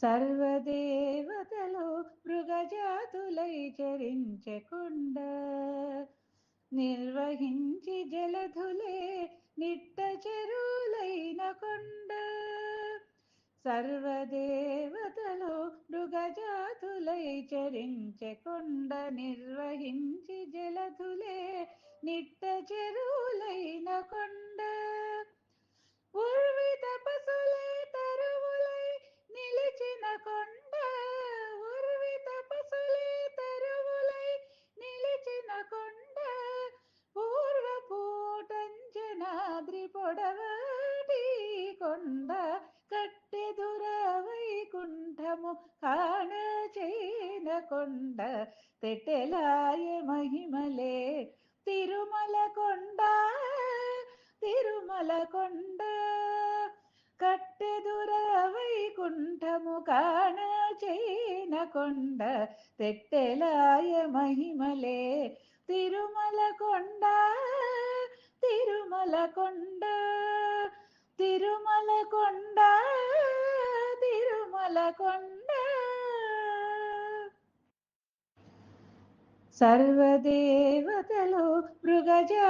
సర్వదేవతలు మృగజాతులై చరించకుండ నిర్వహించి జలధులే నిట్ట చెరువులైన కొండ. సర్వదేవతలు మృగజాతులై చరించకుండ నిర్వహించి జలధులే నిట్ట చెరువులైన కొండ. ఉర్వి తపసులే తరువులై నిలిచిన కొండ. ఉర్వి తపసులే తరువులై నిలిచిన కొండ. పూర్వపూటంజనాద్రి పొడవాటి కొండ. కట్టెదుర వైకుంఠము కాణచేన కొండ. తెట్టెలాయ మహిమలే తిరుమల కొండ. తిరుమల కొండ కట్టెదుర వైకుంఠము కాణచేన కొండ. తెట్టెలాయ మహిమలే తిరుమల కొండ. తిరుమల కొండ. తిరుమల కొండ. తిరుమల కొండ. సర్వదేవతలు మృగజా